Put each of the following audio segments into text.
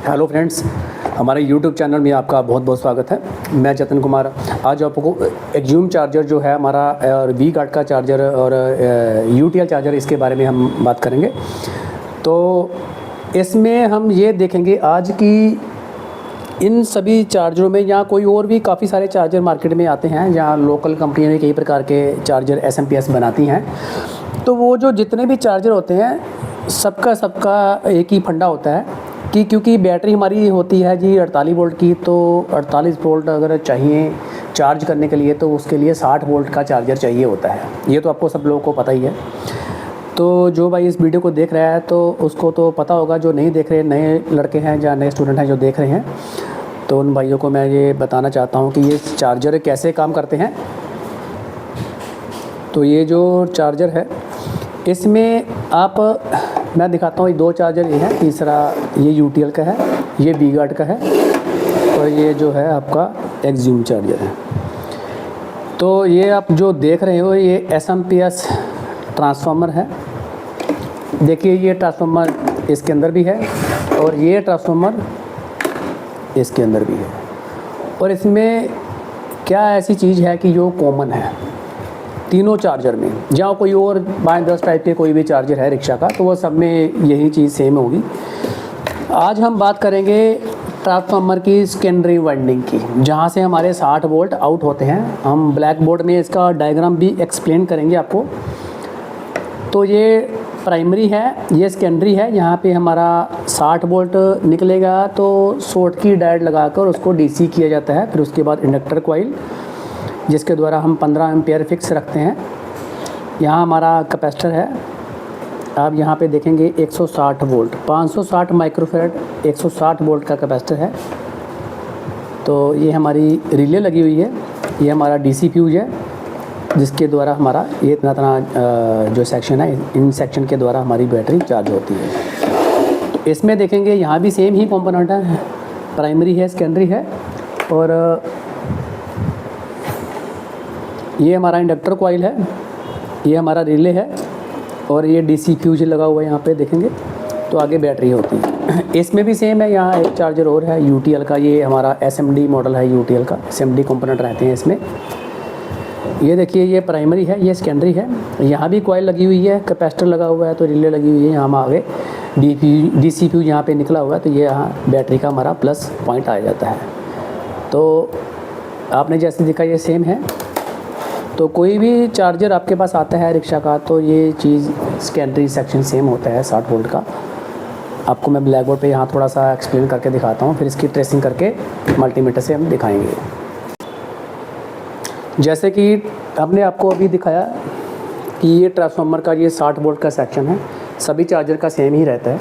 Hello friends, हमारे YouTube channel में आपका बहुत बहुत स्वागत है। मैं जतन कुमार। आज आपको एक्ज्यूम चार्जर जो है हमारा और वी गार्ड का चार्जर और यूटीएल चार्जर, इसके बारे में हम बात करेंगे। तो इसमें हम ये देखेंगे आज की इन सभी चार्जरों में, या कोई और भी काफ़ी सारे चार्जर मार्केट में आते हैं, जहाँ लोकल कंपनियाँ भी कई प्रकार के चार्जर SMP बनाती हैं। तो वो जो जितने भी चार्जर होते हैं, सबका एक ही फंडा होता है कि क्योंकि बैटरी हमारी होती है जी 48 वोल्ट की, तो 48 वोल्ट अगर चाहिए चार्ज करने के लिए तो उसके लिए 60 वोल्ट का चार्जर चाहिए होता है। ये तो आपको सब लोगों को पता ही है। तो जो भाई इस वीडियो को देख रहा है तो उसको तो पता होगा, जो नहीं देख रहे, नए लड़के हैं या नए स्टूडेंट हैं जो देख रहे हैं, तो उन भाइयों को मैं ये बताना चाहता हूँ कि ये चार्जर कैसे काम करते हैं। तो ये जो चार्जर है इसमें मैं दिखाता हूँ, ये दो चार्जर ये है, तीसरा ये यूटीएल का है, ये वी गार्ड का है, और ये जो है आपका एक्ज्यूम चार्जर है। तो ये आप जो देख रहे हो ये SMP ट्रांसफार्मर है। देखिए ये ट्रांसफार्मर इसके अंदर भी है और ये ट्रांसफार्मर इसके अंदर भी है। और इसमें क्या ऐसी चीज़ है कि जो कॉमन है तीनों चार्जर में, जहाँ कोई और 5-10 टाइप के कोई भी चार्जर है रिक्शा का, तो वो सब में यही चीज़ सेम होगी। आज हम बात करेंगे ट्रांसफार्मर की सेकेंडरी वाइंडिंग की, जहाँ से हमारे 60 वोल्ट आउट होते हैं। हम ब्लैक बोर्ड में इसका डायग्राम भी एक्सप्लेन करेंगे आपको। तो ये प्राइमरी है, ये सेकेंडरी है। यहाँ पे हमारा 60 वोल्ट निकलेगा तो शॉर्ट की डायोड लगाकर उसको DC किया जाता है। फिर उसके बाद इंडक्टर कॉइल, जिसके द्वारा हम 15 एम्पियर फिक्स रखते हैं। यहाँ हमारा कैपेसिटर है, आप यहाँ पे देखेंगे 160 वोल्ट, 560 माइक्रोफैराड 160 वोल्ट का कैपेसिटर है। तो ये हमारी रिले लगी हुई है, ये हमारा DC फ्यूज है, जिसके द्वारा हमारा ये इतना जो सेक्शन है, इन सेक्शन के द्वारा हमारी बैटरी चार्ज होती है। तो इसमें देखेंगे यहाँ भी सेम ही कंपोनेंट है, प्राइमरी है, सेकेंडरी है, और ये हमारा इंडक्टर कॉइल है, ये हमारा रिले है, और ये DC फ्यूज लगा हुआ है यहाँ पे देखेंगे। तो आगे बैटरी होती है। इसमें भी सेम है। यहाँ एक चार्जर और है UTL का, ये हमारा SMD मॉडल है UTL का, SMD कंपोनेंट रहते हैं इसमें। ये देखिए ये प्राइमरी है, ये सेकेंडरी है। यहाँ भी कॉइल लगी हुई है, कैपेसिटर लगा हुआ है, तो रिले लगी हुई है। यहाँ आगे DC फ्यूज यहाँ पे निकला हुआ है, तो ये यहाँ बैटरी का हमारा प्लस पॉइंट आ जाता है। तो आपने जैसे देखा ये सेम है। तो कोई भी चार्जर आपके पास आता है रिक्शा का, तो ये चीज़ सेकेंडरी सेक्शन सेम होता है 60 वोल्ट का। आपको मैं ब्लैक बोर्ड पे यहाँ थोड़ा सा एक्सप्लेन करके दिखाता हूँ, फिर इसकी ट्रेसिंग करके मल्टीमीटर से हम दिखाएंगे। जैसे कि हमने आपको अभी दिखाया कि ये ट्रांसफार्मर का ये 60 वोल्ट का सेक्शन है, सभी चार्जर का सेम ही रहता है,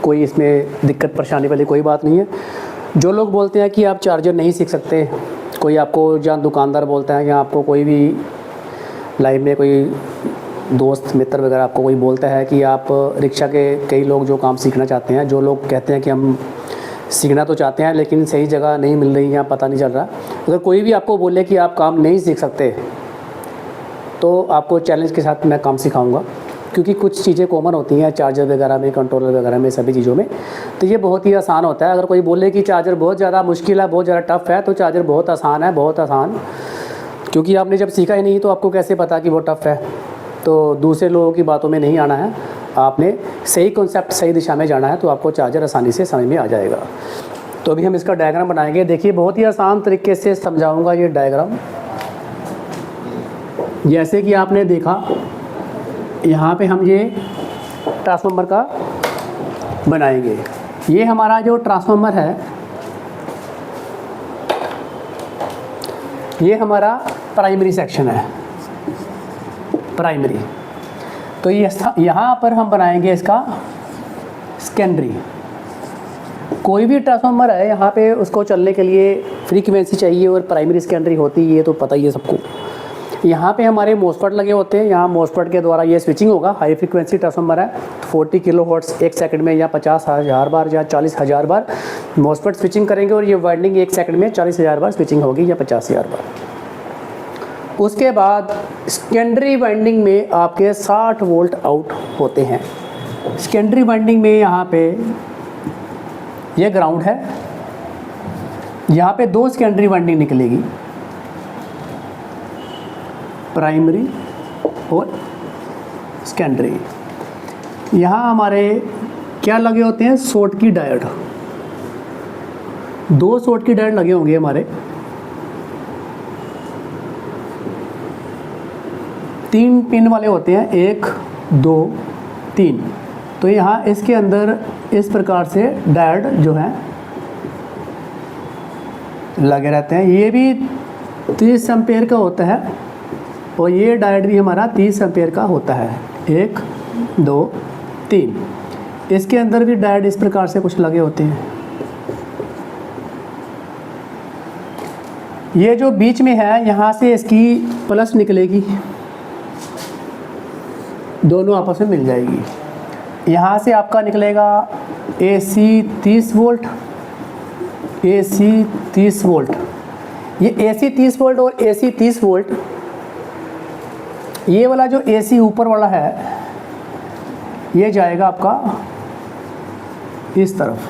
कोई इसमें दिक्कत परेशानी वाली कोई बात नहीं है। जो लोग बोलते हैं कि आप चार्जर नहीं सीख सकते, कोई आपको जहाँ दुकानदार बोलता है, या आपको कोई भी लाइफ में कोई दोस्त मित्र वगैरह आपको कोई बोलता है कि आप रिक्शा के, कई लोग जो काम सीखना चाहते हैं, जो लोग कहते हैं कि हम सीखना तो चाहते हैं लेकिन सही जगह नहीं मिल रही, या पता नहीं चल रहा। अगर कोई भी आपको बोले कि आप काम नहीं सीख सकते, तो आपको चैलेंज के साथ मैं काम सिखाऊंगा, क्योंकि कुछ चीज़ें कॉमन होती हैं चार्जर वगैरह में, कंट्रोलर वगैरह में, सभी चीज़ों में। तो ये बहुत ही आसान होता है। अगर कोई बोले कि चार्जर बहुत ज़्यादा मुश्किल है, बहुत ज़्यादा टफ़ है, तो चार्जर बहुत आसान है, बहुत आसान। क्योंकि आपने जब सीखा ही नहीं तो आपको कैसे पता कि वो टफ़ है। तो दूसरे लोगों की बातों में नहीं आना है, आपने सही कॉन्सेप्ट, सही दिशा में जाना है, तो आपको चार्जर आसानी से समझ में आ जाएगा। तो अभी हम इसका डायग्राम बनाएंगे। देखिए बहुत ही आसान तरीके से समझाऊंगा ये डायग्राम। जैसे कि आपने देखा यहाँ पे हम ये ट्रांसफार्मर का बनाएंगे। ये हमारा जो ट्रांसफार्मर है, ये हमारा प्राइमरी सेक्शन है, प्राइमरी। तो ये यहाँ पर हम बनाएंगे इसका सेकेंडरी। कोई भी ट्रांसफार्मर है, यहाँ पे उसको चलने के लिए फ्रीक्वेंसी चाहिए, और प्राइमरी सेकेंडरी होती है, ये तो पता ही है सबको। यहाँ पे हमारे मॉसफेट लगे होते हैं, यहाँ मॉसफेट के द्वारा ये स्विचिंग होगा। हाई फ्रीक्वेंसी ट्रांसफार्मर है, 40 किलोवाट्स 1 सेकंड में, या 50,000 बार या 40,000 बार मॉसफेट स्विचिंग करेंगे, और ये वाइंडिंग 1 सेकंड में 40,000 बार स्विचिंग होगी, या 50,000 बार। उसके बाद सेकेंडरी वाइंडिंग में आपके 60 वोल्ट आउट होते हैं। सेकेंडरी वाइंडिंग में यहाँ पे ये ग्राउंड है, यहाँ पे दो सेकेंडरी वाइंडिंग निकलेगी, प्राइमरी और सेकेंडरी। यहाँ हमारे क्या लगे होते हैं, शॉर्ट की डायोड, दो शॉर्ट की डायोड लगे होंगे हमारे, 3 पिन वाले होते हैं, 1 2 3। तो यहाँ इसके अंदर इस प्रकार से डायोड जो है लगे रहते हैं। ये भी 30 एम्पेयर का होता है और ये डायोड भी हमारा 30 एम्पेयर का होता है, 1 2 3। इसके अंदर भी डायोड इस प्रकार से कुछ लगे होते हैं। ये जो बीच में है, यहाँ से इसकी प्लस निकलेगी, दोनों आपस में मिल जाएगी। यहाँ से आपका निकलेगा AC 30 वोल्ट, AC 30 वोल्ट। ये AC 30 वोल्ट और AC 30 वोल्ट, ये वाला जो AC ऊपर वाला है ये जाएगा आपका इस तरफ।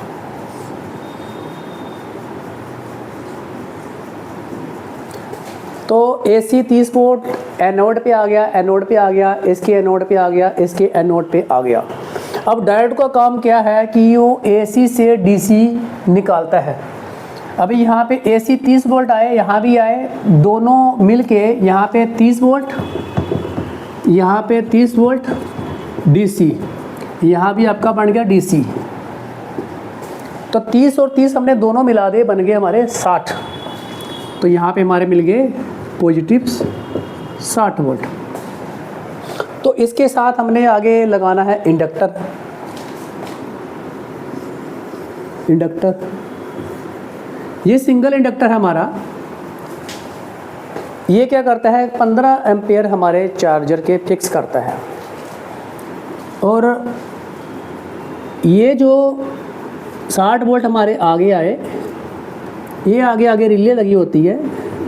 तो AC 30 वोल्ट एनोड पे आ गया, एनोड पे आ गया, इसके एनोड पे आ गया, इसके एनोड पे आ गया। अब डायोड का काम क्या है कि वो AC से DC निकालता है। अभी यहाँ पे AC 30 वोल्ट आए, यहाँ भी आए, दोनों मिलके यहाँ पे 30 वोल्ट, यहाँ पे 30 वोल्ट DC, यहाँ भी आपका बन गया DC। तो 30 और 30 हमने दोनों मिला दे, बन गए हमारे 60। तो यहाँ पे हमारे मिल गए पॉजिटिव्स 60 वोल्ट। तो इसके साथ हमने आगे लगाना है इंडक्टर। इंडक्टर ये सिंगल इंडक्टर है हमारा। ये क्या करता है, 15 एम्पेयर हमारे चार्जर के फिक्स करता है। और ये जो 60 वोल्ट हमारे आगे आए, ये आगे आगे रिले लगी होती है।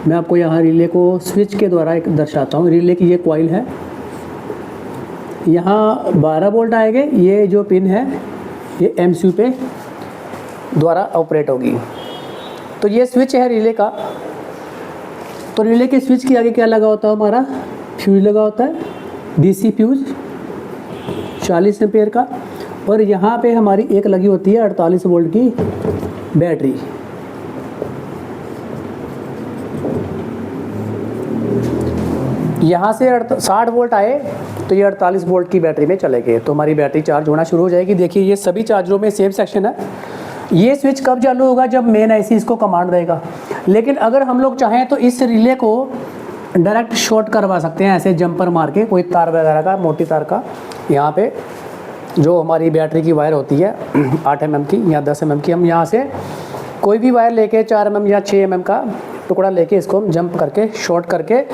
मैं आपको यहाँ रिले को स्विच के द्वारा एक दर्शाता हूँ। रिले की ये कॉइल है, यहाँ 12 वोल्ट आएंगे। ये जो पिन है ये MCU पे द्वारा ऑपरेट होगी। तो ये स्विच है रिले का। तो रिले के स्विच के आगे क्या लगा होता है, हमारा फ्यूज लगा होता है, DC फ्यूज 40 एम्पेयर का। और यहाँ पे हमारी एक लगी होती है 48 वोल्ट की बैटरी। यहाँ से 60 वोल्ट आए तो ये 48 वोल्ट की बैटरी में चले गए, तो हमारी बैटरी चार्ज होना शुरू हो जाएगी। देखिए ये सभी चार्जरों में सेम सेक्शन है। ये स्विच कब चालू होगा, जब मेन IC इसको कमांड देगा। लेकिन अगर हम लोग चाहें तो इस रिले को डायरेक्ट शॉर्ट करवा सकते हैं, ऐसे जंपर मार के, कोई तार वगैरह का, मोटी तार का। यहाँ पे जो हमारी बैटरी की वायर होती है 8 mm की या 10 mm की, हम यहाँ से कोई भी वायर लेके 4 mm या 6 mm का टुकड़ा लेके इसको हम जंप करके शॉर्ट करके,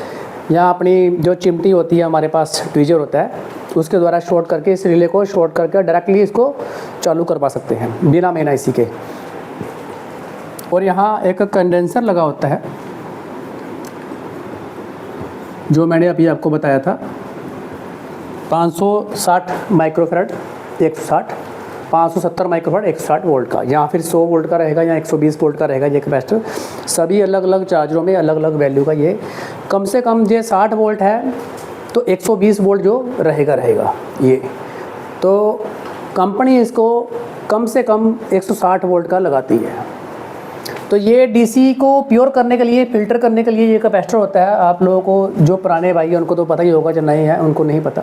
या अपनी जो चिमटी होती है हमारे पास, ट्वीजर होता है, उसके द्वारा शॉर्ट करके इस रिले को शॉर्ट करके डायरेक्टली इसको चालू करवा सकते हैं बिना मेन IC के। और यहाँ एक कंडेंसर लगा होता है, जो मैंने अभी आपको बताया था, 560 माइक्रोफैराड 160, 570 माइक्रोफैराड 160 वोल्ट का, या फिर 100 वोल्ट का रहेगा या 120 वोल्ट का रहेगा ये कैपेसिटर। सभी अलग अलग चार्जरों में अलग अलग वैल्यू का ये, कम से कम ये 60 वोल्ट है तो 120 वोल्ट जो रहेगा ये। तो कंपनी इसको कम से कम 160 वोल्ट का लगाती है। तो ये DC को प्योर करने के लिए, फ़िल्टर करने के लिए ये कैपेसिटर होता है। आप लोगों को जो पुराने भाई हैं उनको तो पता ही होगा, जो नए हैं उनको नहीं पता।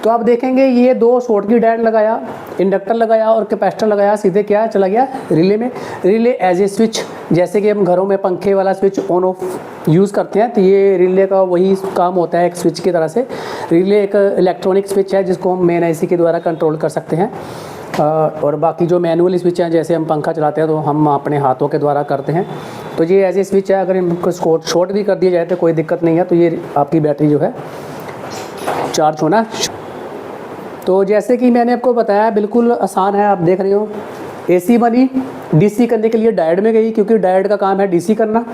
तो आप देखेंगे ये 2 शॉर्ट की डायोड लगाया, इंडक्टर लगाया और कैपेसिटर लगाया, सीधे क्या चला गया रिले में। रिले एज ए स्विच, जैसे कि हम घरों में पंखे वाला स्विच ऑन ऑफ यूज़ करते हैं, तो ये रिले का वही काम होता है एक स्विच की तरह से। रिले एक इलेक्ट्रॉनिक स्विच है जिसको हम मेन IC के द्वारा कंट्रोल कर सकते हैं। और बाकी जो मैनुअल स्विच हैं, जैसे हम पंखा चलाते हैं तो हम अपने हाथों के द्वारा करते हैं। तो ये ऐसी स्विच है, अगर इनको शॉर्ट भी कर दिया जाए तो कोई दिक्कत नहीं है। तो ये आपकी बैटरी जो है चार्ज होना। तो जैसे कि मैंने आपको बताया, बिल्कुल आसान है। आप देख रहे हो AC बनी, DC करने के लिए डायोड में गई, क्योंकि डायोड का काम है DC करना।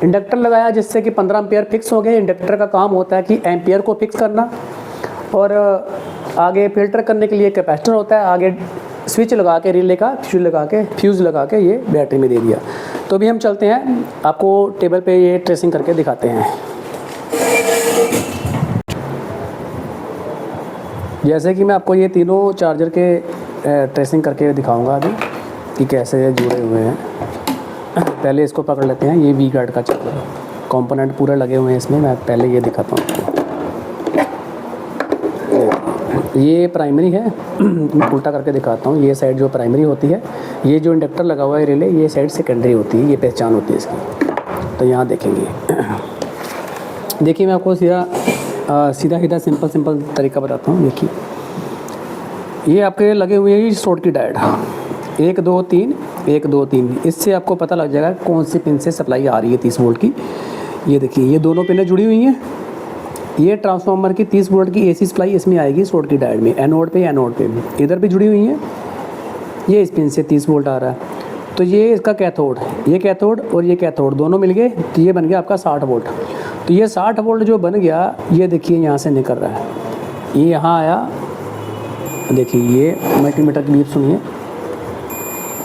इंडक्टर लगाया जिससे कि 15 एम्पेयर फिक्स हो गए। इंडक्टर का काम होता है कि एम्पेयर को फिक्स करना। और आगे फ़िल्टर करने के लिए कैपेसिटर होता है, आगे स्विच लगा के रिले का फ्यूज़ लगा के ये बैटरी में दे दिया। तो अभी हम चलते हैं, आपको टेबल पे ये ट्रेसिंग करके दिखाते हैं। जैसे कि मैं आपको ये तीनों चार्जर के ट्रेसिंग करके दिखाऊंगा अभी कि कैसे जुड़े हुए हैं। पहले इसको पकड़ लेते हैं, ये वी गार्ड का चार्जर कंपोनेंट पूरे लगे हुए हैं इसमें। मैं पहले ये दिखाता हूँ, ये प्राइमरी है। उल्टा करके दिखाता हूँ, ये साइड जो प्राइमरी होती है, ये जो इंडक्टर लगा हुआ है रिले, ये साइड सेकेंडरी होती है। ये पहचान होती है इसकी। तो यहाँ देखेंगे, देखिए मैं आपको सीधा सिंपल तरीका बताता हूँ। देखिए ये आपके लगे हुए हैं शॉर्ट की डायोड, 1 2 3 1 2 3। इससे आपको पता लग जाएगा कौन सी पिन से सप्लाई आ रही है 30 वोल्ट की। ये देखिए ये दोनों पिनें जुड़ी हुई हैं। ये ट्रांसफार्मर की 30 वोल्ट की AC सप्लाई इसमें आएगी शॉर्ट की डायोड में, एनोड पे इधर भी जुड़ी हुई हैं। ये इस पिन से 30 वोल्ट आ रहा है। तो ये इसका कैथोड, ये कैथोड और ये कैथोड दोनों मिल गए, तो ये बन गया आपका 60 वोल्ट। तो ये 60 वोल्ट जो बन गया, ये देखिए यहाँ से निकल रहा है, ये यहाँ आया। देखिए ये मल्टीमीटर की बीप सुनिए।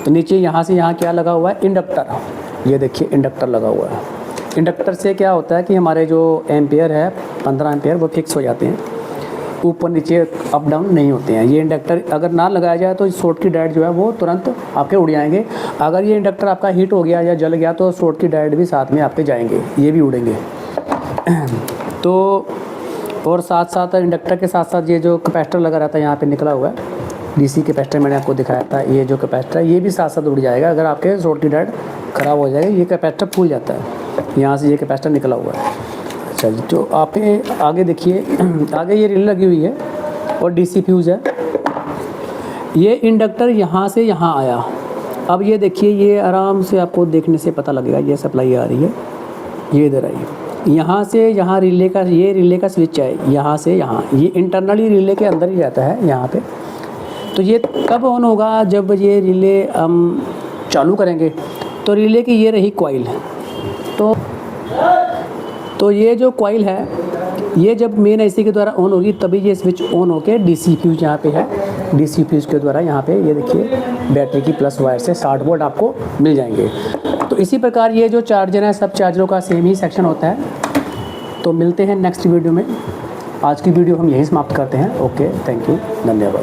तो नीचे यहाँ से यहाँ क्या लगा हुआ है, इंडक्टर। ये देखिए इंडक्टर लगा हुआ है। इंडक्टर से क्या होता है कि हमारे जो एम्पियर है 15 एम्पियर वो फिक्स हो जाते हैं, ऊपर नीचे अप डाउन नहीं होते हैं। ये इंडक्टर अगर ना लगाया जाए तो शॉर्ट की डायोड जो है वो तुरंत आपके उड़ जाएंगे। अगर ये इंडक्टर आपका हीट हो गया या जल गया तो शॉर्ट की डायोड भी साथ में आपके जाएंगे, ये भी उड़ेंगे। तो और साथ इंडक्टर के साथ साथ ये जो कैपेसिटर लगा रहता है यहाँ पे निकला हुआ है, DC कैपेसिटर मैंने आपको दिखाया था। ये जो कैपेसिटर है ये भी साथ उड़ जाएगा। अगर आपके शॉर्ट की डायोड ख़राब हो जाएगा, ये कैपेसिटर फूल जाता है, यहाँ से ये कैपेसिटर निकला हुआ है। अच्छा जी, तो आप आगे देखिए, आगे ये रिले लगी हुई है और DC फ्यूज़ है। ये इंडक्टर यहाँ से यहाँ आया। अब ये देखिए, ये आराम से आपको देखने से पता लगेगा, ये सप्लाई आ रही है, ये इधर आई, यहाँ से यहाँ रिले का स्विच है, यहाँ से यहाँ। ये इंटरनली रिले के अंदर ही रहता है यहाँ पे। तो ये कब ऑन होगा, जब ये रिले हम चालू करेंगे। तो रिले की ये रही कॉइल, तो ये जो कॉइल है ये जब मेन IC के द्वारा ऑन होगी तभी ये स्विच ऑन होके DC फ्यूज यहाँ पे है, DC फ्यूज के द्वारा यहाँ पे ये देखिए बैटरी की प्लस वायर से 60 वोल्ट आपको मिल जाएंगे। तो इसी प्रकार ये जो चार्जर है सब चार्जरों का सेम ही सेक्शन होता है। तो मिलते हैं नेक्स्ट वीडियो में। आज की वीडियो हम यहीं समाप्त करते हैं। ओके, थैंक यू, धन्यवाद।